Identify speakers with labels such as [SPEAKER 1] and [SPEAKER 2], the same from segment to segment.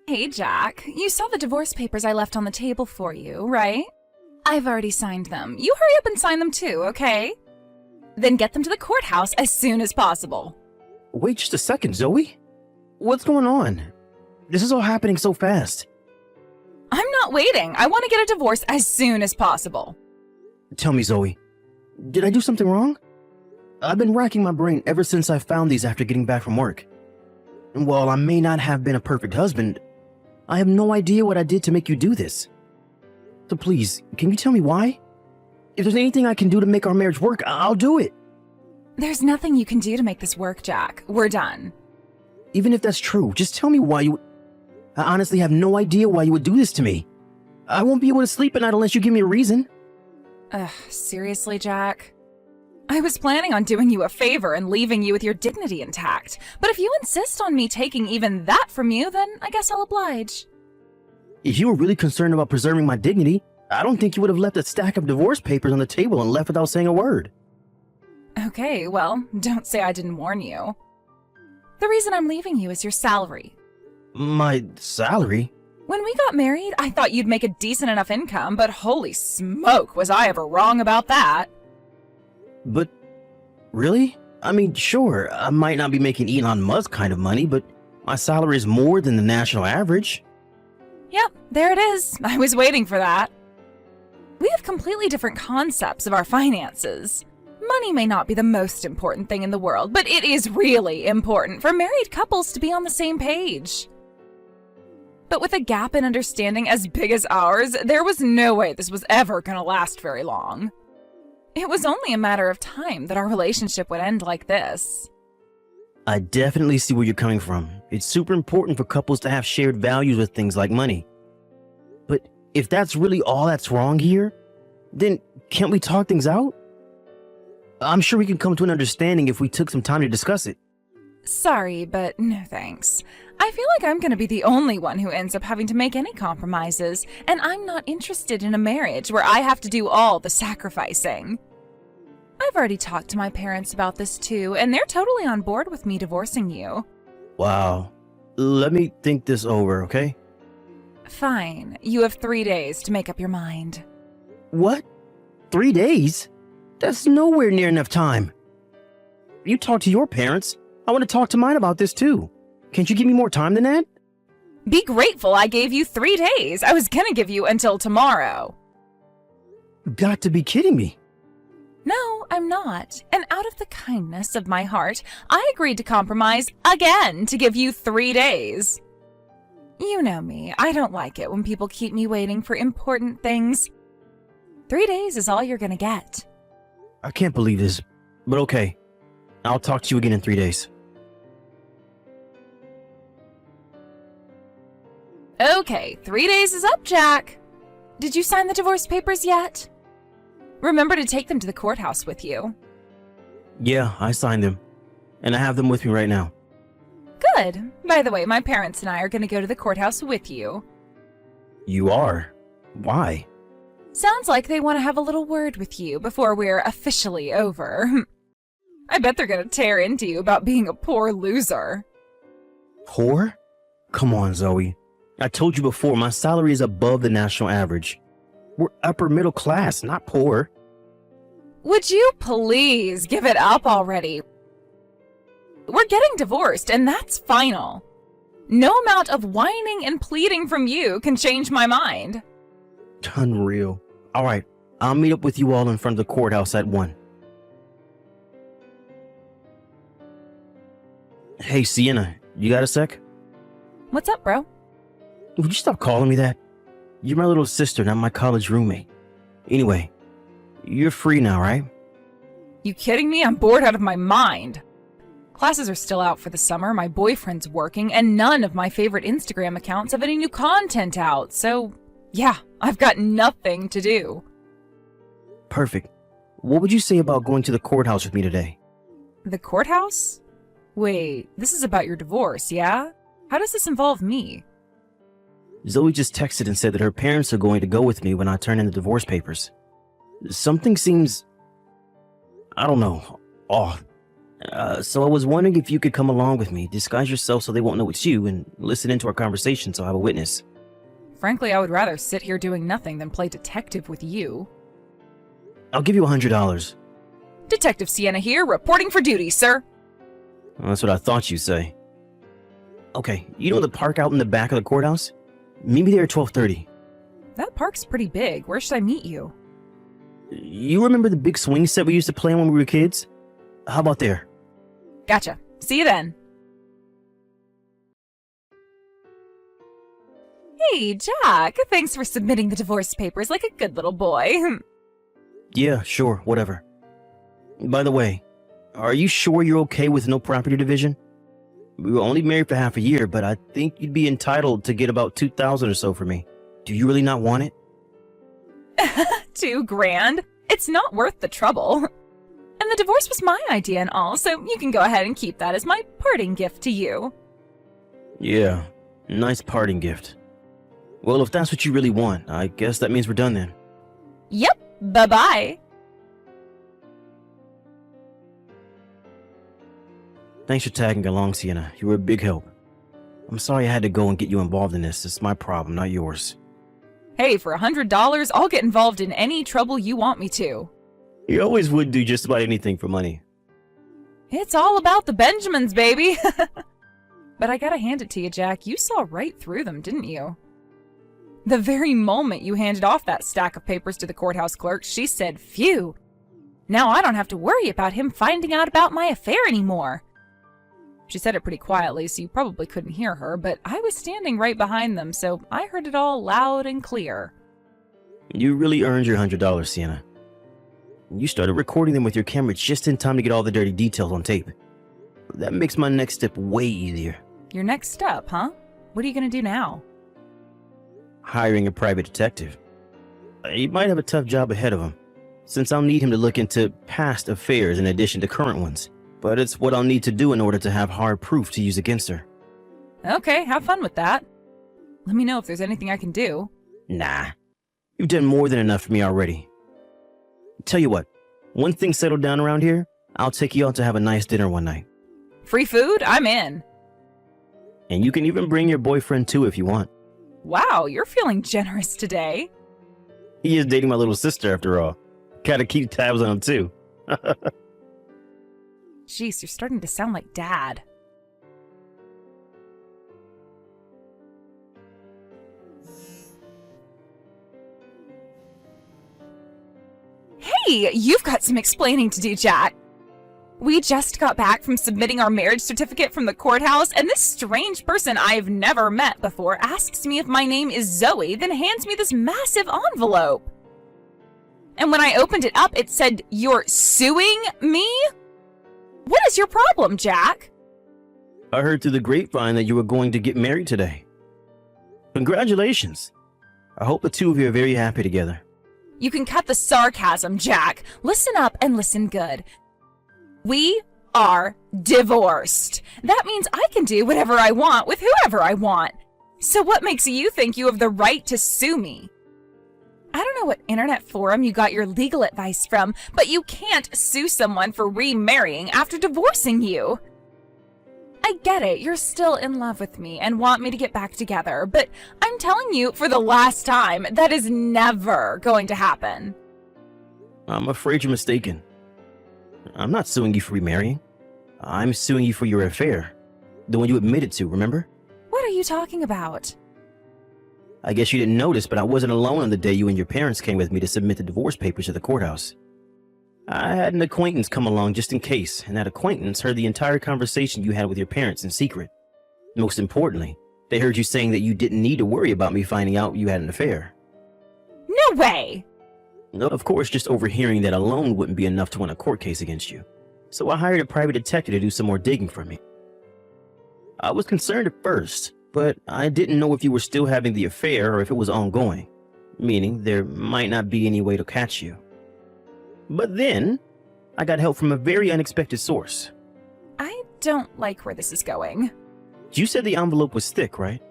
[SPEAKER 1] Hey, Jack. You saw the divorce papers I left on the table for you, right? I've already signed them. You hurry up and sign them too, okay? Then get them to the courthouse as soon as possible.
[SPEAKER 2] Wait just a second, Zoe. What's going on? This is all happening so fast.
[SPEAKER 1] I'm not waiting. I want to get a divorce as soon as possible.
[SPEAKER 2] Tell me, Zoe, did I do something wrong? I've been racking my brain ever since I found these after getting back from work. And while I may not have been a perfect husband, I have no idea what I did to make you do this. So please, can you tell me why? If there's anything I can do to make our marriage work, I'll do it.
[SPEAKER 1] There's nothing you can do to make this work, Jack. We're done.
[SPEAKER 2] Even if that's true, just tell me why you... I honestly have no idea why you would do this to me. I won't be able to sleep at night unless you give me a reason.
[SPEAKER 1] Seriously, Jack? I was planning on doing you a favor and leaving you with your dignity intact, but if you insist on me taking even that from you, then I guess I'll oblige.
[SPEAKER 2] If you were really concerned about preserving my dignity, I don't think you would have left a stack of divorce papers on the table and left without saying a word.
[SPEAKER 1] Okay, well, don't say I didn't warn you. The reason I'm leaving you is your salary.
[SPEAKER 2] My salary?
[SPEAKER 1] When we got married, I thought you'd make a decent enough income, but holy smoke, was I ever wrong about that.
[SPEAKER 2] But, really? I mean, sure, I might not be making Elon Musk kind of money, but my salary is more than the national average.
[SPEAKER 1] Yep, there it is. I was waiting for that. We have completely different concepts of our finances. Money may not be the most important thing in the world, but it is really important for married couples to be on the same page. But with a gap in understanding as big as ours, there was no way this was ever going to last very long. It was only a matter of time that our relationship would end like this.
[SPEAKER 2] I definitely see where you're coming from. It's super important for couples to have shared values with things like money. But if that's really all that's wrong here, then can't we talk things out? I'm sure we can come to an understanding if we took some time to discuss it.
[SPEAKER 1] Sorry, but no thanks. I feel like I'm going to be the only one who ends up having to make any compromises, and I'm not interested in a marriage where I have to do all the sacrificing. I've already talked to my parents about this too, and they're totally on board with me divorcing you.
[SPEAKER 2] Wow. Let me think this over, okay?
[SPEAKER 1] Fine. You have 3 days to make up your mind.
[SPEAKER 2] What? 3 days? That's nowhere near enough time. You talk to your parents. I want to talk to mine about this too. Can't you give me more time than that?
[SPEAKER 1] Be grateful I gave you 3 days. I was gonna give you until tomorrow.
[SPEAKER 2] You got to be kidding me.
[SPEAKER 1] No, I'm not. And out of the kindness of my heart, I agreed to compromise again to give you 3 days. You know me. I don't like it when people keep me waiting for important things. 3 days is all you're gonna get.
[SPEAKER 2] I can't believe this, but okay. I'll talk to you again in 3 days.
[SPEAKER 1] Okay, 3 days is up, Jack. Did you sign the divorce papers yet? Remember to take them to the courthouse with you.
[SPEAKER 2] Yeah, I signed them. And I have them with me right now.
[SPEAKER 1] Good. By the way, my parents and I are going to go to the courthouse with you.
[SPEAKER 2] You are? Why?
[SPEAKER 1] Sounds like they want to have a little word with you before we're officially over. I bet they're going to tear into you about being a poor loser.
[SPEAKER 2] Poor? Come on, Zoe. I told you before, my salary is above the national average. We're upper middle class, not poor.
[SPEAKER 1] Would you please give it up already? We're getting divorced, and that's final. No amount of whining and pleading from you can change my mind.
[SPEAKER 2] Unreal. All right, I'll meet up with you all in front of the courthouse at 1. Hey, Sienna, you got a sec?
[SPEAKER 1] What's up, bro?
[SPEAKER 2] Would you stop calling me that? You're my little sister, not my college roommate. Anyway, you're free now, right?
[SPEAKER 1] You kidding me? I'm bored out of my mind. Classes are still out for the summer, my boyfriend's working, and none of my favorite Instagram accounts have any new content out, so yeah, I've got nothing to do.
[SPEAKER 2] Perfect. What would you say about going to the courthouse with me today?
[SPEAKER 1] The courthouse? Wait, this is about your divorce, yeah? How does this involve me?
[SPEAKER 2] Zoe just texted and said that her parents are going to go with me when I turn in the divorce papers. Something seems, I don't know, off. So I was wondering if you could come along with me, disguise yourself so they won't know it's you, and listen into our conversation so I have a witness.
[SPEAKER 1] Frankly, I would rather sit here doing nothing than play detective with you.
[SPEAKER 2] I'll give you $100.
[SPEAKER 1] Detective Sienna here, reporting for duty, sir.
[SPEAKER 2] Well, that's what I thought you'd say. Okay, you know the park out in the back of the courthouse? Meet me there at 12:30.
[SPEAKER 1] That park's pretty big. Where should I meet you?
[SPEAKER 2] You remember the big swing set we used to play on when we were kids? How about there?
[SPEAKER 1] Gotcha. See you then. Hey, Jack. Thanks for submitting the divorce papers like a good little boy.
[SPEAKER 2] Yeah, sure, whatever. By the way, are you sure you're okay with no property division? We were only married for half a year, but I think you'd be entitled to get about $2,000 or so for me. Do you really not want it?
[SPEAKER 1] $2,000? It's not worth the trouble. And the divorce was my idea and all, so you can go ahead and keep that as my parting gift to you.
[SPEAKER 2] Yeah, nice parting gift. Well, if that's what you really want, I guess that means we're done then.
[SPEAKER 1] Yep, bye-bye.
[SPEAKER 2] Thanks for tagging along, Sienna. You were a big help. I'm sorry I had to go and get you involved in this. It's my problem, not yours.
[SPEAKER 1] Hey, for $100, I'll get involved in any trouble you want me to.
[SPEAKER 2] You always would do just about anything for money.
[SPEAKER 1] It's all about the Benjamins, baby. But I gotta hand it to you, Jack. You saw right through them, didn't you? The very moment you handed off that stack of papers to the courthouse clerk, she said, "Phew. Now I don't have to worry about him finding out about my affair anymore." She said it pretty quietly, so you probably couldn't hear her, but I was standing right behind them, so I heard it all loud and clear.
[SPEAKER 2] You really earned your $100, Sienna. You started recording them with your camera just in time to get all the dirty details on tape. That makes my next step way easier.
[SPEAKER 1] Your next step, huh? What are you gonna do now?
[SPEAKER 2] Hiring a private detective. He might have a tough job ahead of him, since I'll need him to look into past affairs in addition to current ones. But it's what I'll need to do in order to have hard proof to use against her.
[SPEAKER 1] Okay, have fun with that. Let me know if there's anything I can do.
[SPEAKER 2] Nah, you've done more than enough for me already. Tell you what, when things settle down around here, I'll take you out to have a nice dinner one night.
[SPEAKER 1] Free food? I'm in.
[SPEAKER 2] And you can even bring your boyfriend too if you want.
[SPEAKER 1] Wow, you're feeling generous today.
[SPEAKER 2] He is dating my little sister after all. Gotta keep tabs on him too.
[SPEAKER 1] Jeez, you're starting to sound like Dad. Hey, you've got some explaining to do, Jack. We just got back from submitting our marriage certificate from the courthouse, and this strange person I've never met before asks me if my name is Zoe, then hands me this massive envelope. And when I opened it up, it said, "You're suing me?" What is your problem, Jack?
[SPEAKER 2] I heard through the grapevine that you were going to get married today. Congratulations. I hope the two of you are very happy together.
[SPEAKER 1] You can cut the sarcasm, Jack. Listen up and listen good. We are divorced. That means I can do whatever I want with whoever I want. So what makes you think you have the right to sue me? I don't know what internet forum you got your legal advice from, but you can't sue someone for remarrying after divorcing you. I get it, you're still in love with me and want me to get back together, but I'm telling you for the last time, that is never going to happen.
[SPEAKER 2] I'm afraid you're mistaken. I'm not suing you for remarrying. I'm suing you for your affair. The one you admitted to, remember?
[SPEAKER 1] What are you talking about?
[SPEAKER 2] I guess you didn't notice, but I wasn't alone on the day you and your parents came with me to submit the divorce papers to the courthouse. I had an acquaintance come along just in case, and that acquaintance heard the entire conversation you had with your parents in secret. Most importantly, they heard you saying that you didn't need to worry about me finding out you had an affair.
[SPEAKER 1] No way!
[SPEAKER 2] No, of course, just overhearing that alone wouldn't be enough to win a court case against you. So I hired a private detective to do some more digging for me. I was concerned at first, but I didn't know if you were still having the affair or if it was ongoing, meaning there might not be any way to catch you. But then, I got help from a very unexpected source.
[SPEAKER 1] I don't like where this is going.
[SPEAKER 2] You said the envelope was thick, right?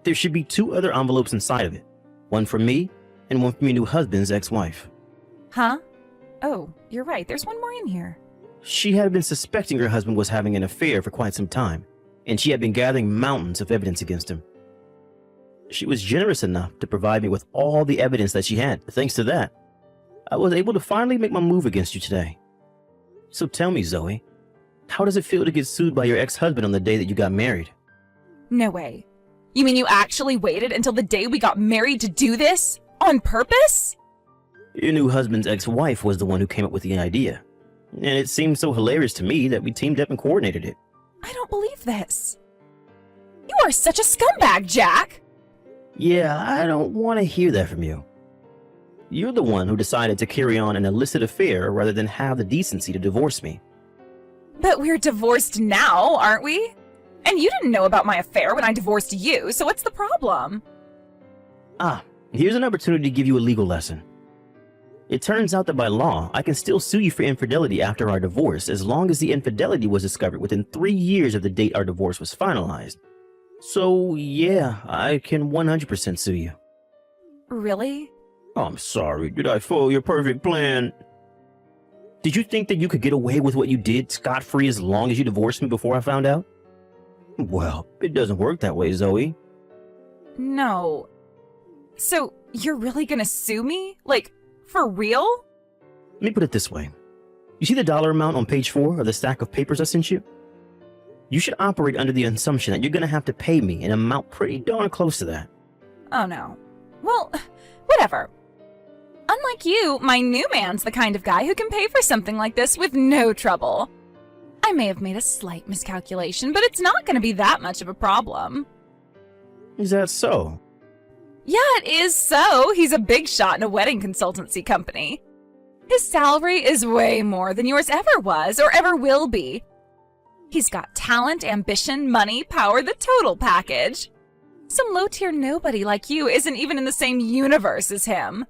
[SPEAKER 2] There should be 2 other envelopes inside of it. One from me, and one from your new husband's ex-wife.
[SPEAKER 1] Huh? Oh, you're right, there's one more in here.
[SPEAKER 2] She had been suspecting her husband was having an affair for quite some time, and she had been gathering mountains of evidence against him. She was generous enough to provide me with all the evidence that she had. Thanks to that, I was able to finally make my move against you today. So tell me, Zoe, how does it feel to get sued by your ex-husband on the day that you got married?
[SPEAKER 1] No way. You mean you actually waited until the day we got married to do this? On purpose?
[SPEAKER 2] Your new husband's ex-wife was the one who came up with the idea, and it seemed so hilarious to me that we teamed up and coordinated it.
[SPEAKER 1] I don't believe this. You are such a scumbag, Jack!
[SPEAKER 2] Yeah, I don't want to hear that from you. You're the one who decided to carry on an illicit affair rather than have the decency to divorce me.
[SPEAKER 1] But we're divorced now, aren't we? And you didn't know about my affair when I divorced you, so what's the problem?
[SPEAKER 2] Here's an opportunity to give you a legal lesson. It turns out that by law, I can still sue you for infidelity after our divorce as long as the infidelity was discovered within 3 years of the date our divorce was finalized. So, yeah, I can 100% sue you.
[SPEAKER 1] Really?
[SPEAKER 2] I'm sorry, did I foil your perfect plan? Did you think that you could get away with what you did scot-free as long as you divorced me before I found out? Well, it doesn't work that way, Zoe.
[SPEAKER 1] No. So, you're really gonna sue me? Like, for real?
[SPEAKER 2] Let me put it this way. You see the dollar amount on page 4 of the stack of papers I sent you? You should operate under the assumption that you're gonna have to pay me an amount pretty darn close to that.
[SPEAKER 1] Oh no. Well, whatever. Unlike you, my new man's the kind of guy who can pay for something like this with no trouble. I may have made a slight miscalculation, but it's not gonna be that much of a problem.
[SPEAKER 2] Is that so?
[SPEAKER 1] Yeah, it is so. He's a big shot in a wedding consultancy company. His salary is way more than yours ever was or ever will be. He's got talent, ambition, money, power, the total package. Some low-tier nobody like you isn't even in the same universe as him.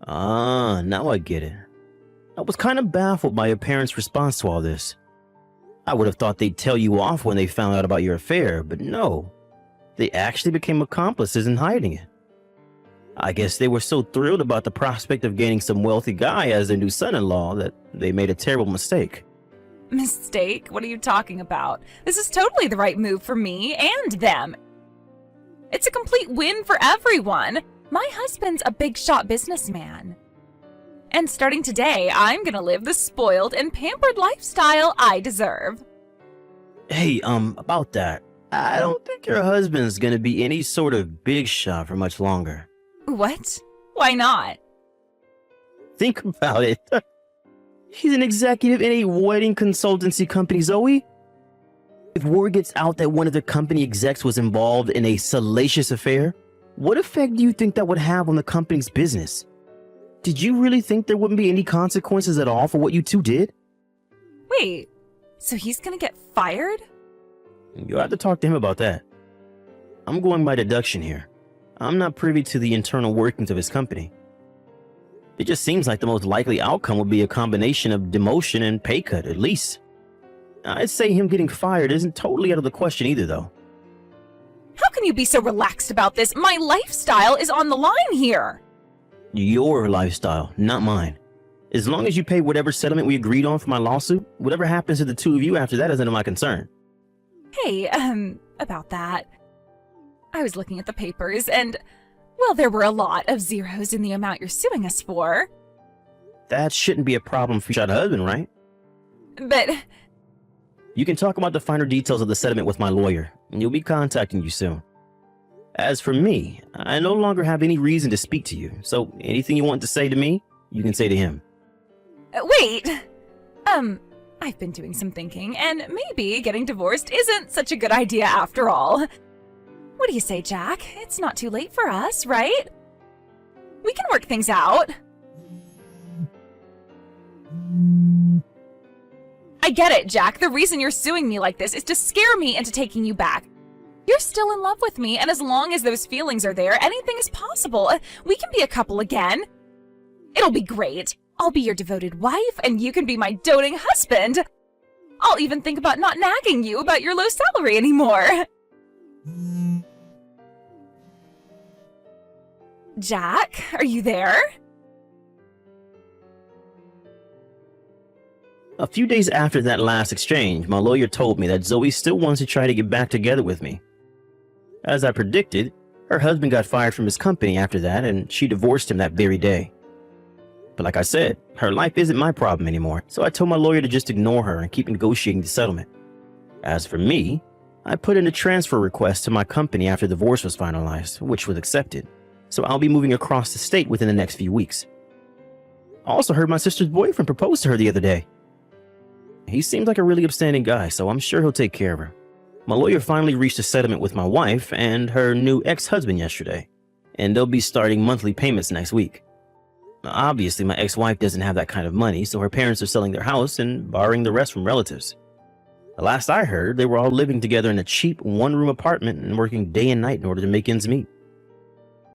[SPEAKER 2] Now I get it. I was kind of baffled by your parents' response to all this. I would have thought they'd tell you off when they found out about your affair, but no. They actually became accomplices in hiding it. I guess they were so thrilled about the prospect of gaining some wealthy guy as their new son-in-law that they made a terrible mistake.
[SPEAKER 1] Mistake? What are you talking about? This is totally the right move for me and them. It's a complete win for everyone. My husband's a big shot businessman. And starting today, I'm gonna live the spoiled and pampered lifestyle I deserve.
[SPEAKER 2] Hey, about that. I don't think your husband's gonna be any sort of big shot for much longer.
[SPEAKER 1] What? Why not?
[SPEAKER 2] Think about it. He's an executive in a wedding consultancy company, Zoe. If word gets out that one of the company execs was involved in a salacious affair, what effect do you think that would have on the company's business? Did you really think there wouldn't be any consequences at all for what you two did?
[SPEAKER 1] Wait, so he's gonna get fired?
[SPEAKER 2] You'll have to talk to him about that. I'm going by deduction here. I'm not privy to the internal workings of his company. It just seems like the most likely outcome would be a combination of demotion and pay cut, at least. I'd say him getting fired isn't totally out of the question either, though.
[SPEAKER 1] How can you be so relaxed about this? My lifestyle is on the line here.
[SPEAKER 2] Your lifestyle, not mine. As long as you pay whatever settlement we agreed on for my lawsuit, whatever happens to the two of you after that is none of my concern.
[SPEAKER 1] Hey, about that. I was looking at the papers and, well, there were a lot of zeros in the amount you're suing us for.
[SPEAKER 2] That shouldn't be a problem for your husband, right?
[SPEAKER 1] But...
[SPEAKER 2] You can talk about the finer details of the settlement with my lawyer, and he'll be contacting you soon. As for me, I no longer have any reason to speak to you, so anything you want to say to me, you can say to him.
[SPEAKER 1] Wait! I've been doing some thinking, and maybe getting divorced isn't such a good idea after all. What do you say, Jack? It's not too late for us, right? We can work things out. I get it, Jack. The reason you're suing me like this is to scare me into taking you back. You're still in love with me, and as long as those feelings are there, anything is possible. We can be a couple again. It'll be great. I'll be your devoted wife, and you can be my doting husband. I'll even think about not nagging you about your low salary anymore. Jack, are you there?
[SPEAKER 2] A few days after that last exchange, my lawyer told me that Zoe still wants to try to get back together with me. As I predicted, her husband got fired from his company after that, and she divorced him that very day. But like I said, her life isn't my problem anymore, so I told my lawyer to just ignore her and keep negotiating the settlement. As for me, I put in a transfer request to my company after the divorce was finalized, which was accepted, so I'll be moving across the state within the next few weeks. I also heard my sister's boyfriend propose to her the other day. He seems like a really upstanding guy, so I'm sure he'll take care of her. My lawyer finally reached a settlement with my wife and her new ex-husband yesterday, and they'll be starting monthly payments next week. Obviously, my ex-wife doesn't have that kind of money, so her parents are selling their house and borrowing the rest from relatives. The last I heard, they were all living together in a cheap one-room apartment and working day and night in order to make ends meet.